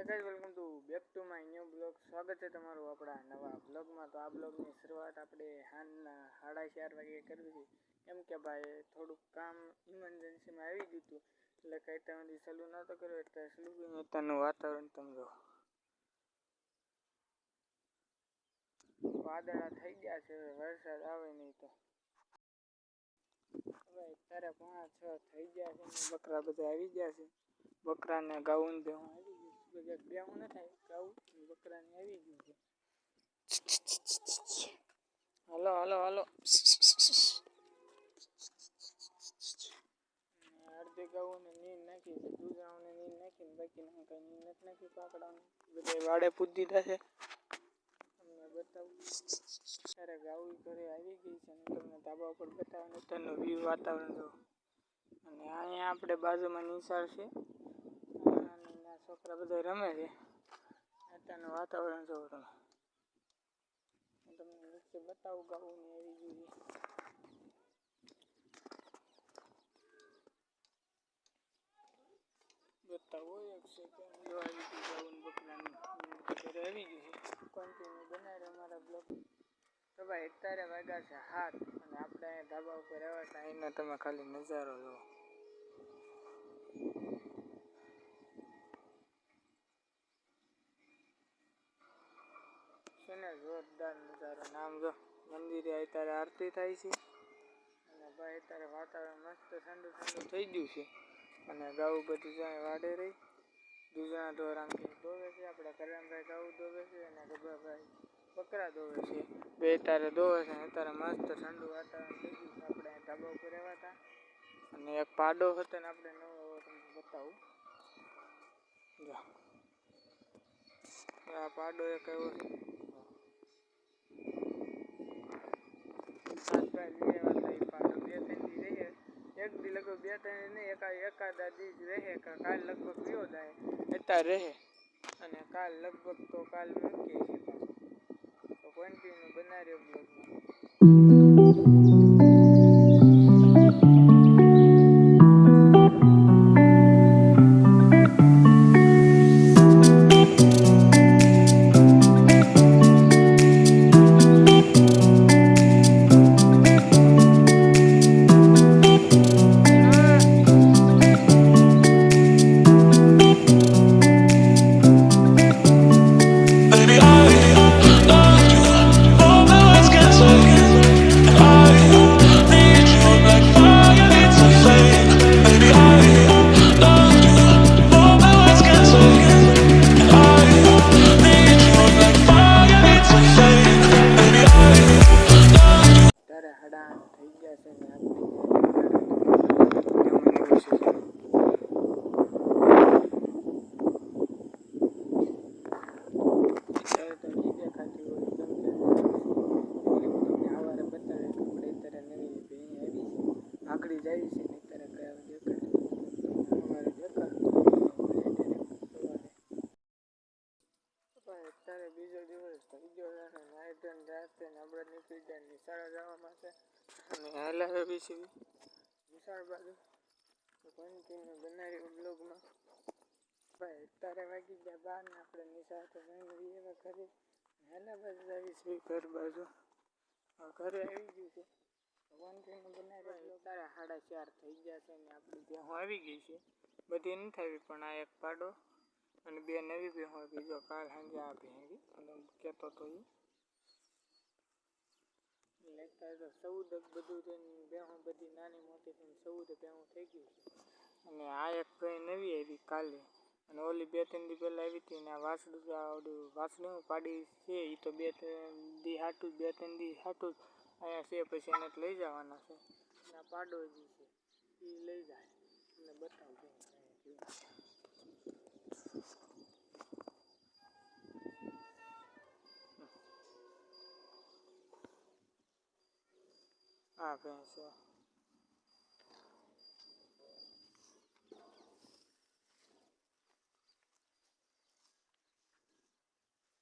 Guys welcome to back to my new blog. स्वागत है તમારું આપણા નવા બ્લોગમાં। તો આ બ્લોગની શરૂઆત આપણે હાંજના 4:30 વાગે કરવી છે, કેમ કે ભાઈ થોડુંક કામ ઇમરજન્સીમાં આવી ગયું હતું, એટલે કઈ ટાઈમથી ચાલુ નહોતો કર્યો, એટલે ચાલુ કર્યું। અત્યારનું વાતાવરણ તમે જો, વાદળા થઈ ગયા છે, વરસાદ આવે નહીં તો હવે અત્યારે 5:30 થઈ ગયા છે ને બકરા બધા આવી ગયા છે। બકરાને ગાઉન બેહું આવી ગયું છે, બેહું ન થાય ગાઉન બકરાને આવી ગયું છે। હાલો હાલો હાલો, અડધી ગાઉને નીંદ નાખી છે, દૂધરાઓને નીંદ નાખીને બાકી કઈ નીંદ નથી નાખી। પાકડાને બધા વાડે પૂજી દીધા છે, તમને બતાવું। ત્યારે ગાઉ ઘરે આવી ગઈ છે અને તમને ધાબા ઉપર બતાવવાનું અત્યારનું વ્યૂ વાતાવરણ જો। અને અહીંયા આપણે બાજુમાં નિશાળ છે, નાના છોકરા બધા રમે છે। અત્યારનું વાતાવરણ જોવો તમે, તમને નીચે બતાવું ગાઉને આવી ગયું છે। બતાવો એક સેકન્ડ, જો આવી ગયું ગાઉન બકરાની ઘરે આવી ગયું છે। કન્ટિન્યુ બનાવી અમારા બ્લોગ। તો ભાઈ અત્યારે વાગ્યા છે 7 અને આપણે અહીંયા ધાબા ઉપર આવ્યા હતા। અહીંનો તમે ખાલી નજારો જુઓ છે ને, જોરદાર નજારો। નામ જો મંદિરે અત્યારે આરતી થાય છે અને ભાઈ અત્યારે વાતાવરણ મસ્ત ઠંડુ ઠંડુ થઈ ગયું છે। અને ગાઉ બધી જાય વાડે રહી, દૂધના ઢોર આમ કે દોવે છે, આપણા કલ્યાણભાઈ ગાઉ દોવે છે અને ગબ્બાભાઈ બકરા દોવે છે, બે અત્યારે દોવે છે। અત્યારે મસ્ત ઠંડુ વાતાવરણ થઈ ગયું છે। આપણે ધાબા ઉપર આવ્યા હતા અને એક પાડો હતો ને આપણે નવો તમને બતાવું જો, આ પાડો એક એવો છે, પાડો 2-3 દી રહે, એક દી લગભગ 2-3 નહીં, એકાદા દી રહે, કાલ લગભગ વિયો જાય, અત્યારે રહે અને કાલ લગભગ તો કાલ મૂકીએ છીએ પાછો। તો કન્ટિન્યુ બનાવી રહ્યો બ્લોગમાં। થઈ ગયા છે ને આકડી જાય છે ને અત્યારે અત્યારે બીજો દિવસ થઈ ગયો છે ને નાઈટન રાતે ને આપણે નીકળી જાય નિશાળે જવા માટે અને હાલા બી છે નિશાળ બાજુ। તો કન્ટિન્યુ બનાવી બ્લોગમાં। ભાઈ અત્યારે વાગી ગયા 12 ને આપણે નિશાળ તો જઈને એવા ઘરે હાલા બાજુ આવી છે, ઘર બાજુ ઘરે આવી ગયું છે। કન્ટિન્યુ બનાવી અત્યારે 4:30 થઈ ગયા છે ને આપણી ભેહું આવી ગઈ છે, બધી નથી આવી પણ આ એક પાડો અને 2 નવી ભેહું આવી। જો કાલ સાંજે આ ભેહી કહેતો હતો એ લેતા તો 14 બધું થઈને ભેહું બધી નાની મોટી થઈને 14 ભેહું થઈ ગયું છે। અને આ એક ભેહ નવી આવી કાલે, અને ઓલી 2-3 દી પહેલાં આવી હતી ને આ વાસડું વાસણું પાડી છે, એ તો 2-3 દી હાટું 2-3 દી હાટું અહીંયા છે, પછી એને લઈ જવાના છે। અને આ પાડો જે છે એ લઈ જાય અને બતાવજો આ ભેંસ છે।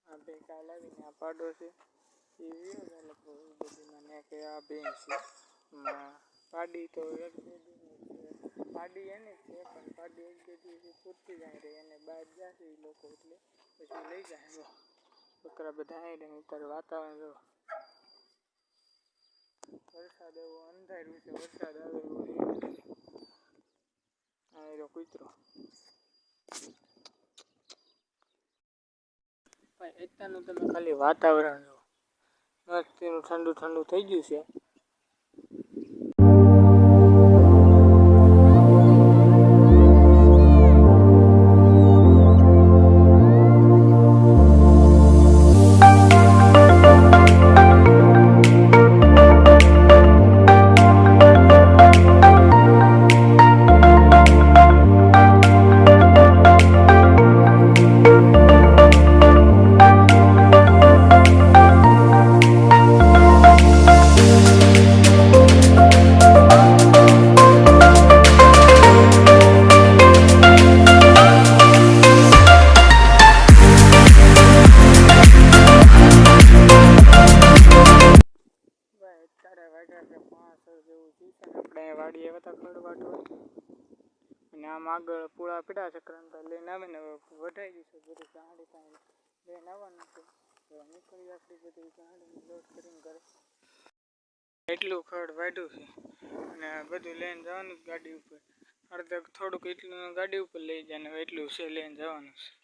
આ બે કાલ આવીને આ પાડો છે એ વિયો લગભગ બધી મને કે આ ભેંસ છે પાડી તો 1-2 દિન પાડી એને છે પણ પાડી એક બે દિવસ પૂરતી જાય રહી અને બહાર જશે એ લોકો એટલે પછી લઈ જાય બકરા બધા આવી રહે અત્યારે વાતાવરણ જો વરસાદ એવો અંધાર્યું છે વરસાદ આવે એવું આ કૂતરો ભાઈ અત્યારનું તમે ખાલી વાતાવરણ જો મસ્તીનું ઠંડુ ઠંડુ થઈ ગયું છે આપણે વાડી આવ્યા હતા ખડ વાટવા અને આમ આગળ પૂળા પીડા ચક્રાંતા લઈને આવે ને વઢાઈ ગયું છે બધું ગાડી પાસે લઈને આવવાનું છે નીકળી આપણી બધી ગાડીને લોડ કરીને ઘરે એટલું ખડ વાઢ્યું છે અને બધું લઈને જવાનું ગાડી ઉપર અડધા થોડુંક એટલું ગાડી ઉપર લઈ જાય ને એટલું છે લઈને જવાનું છે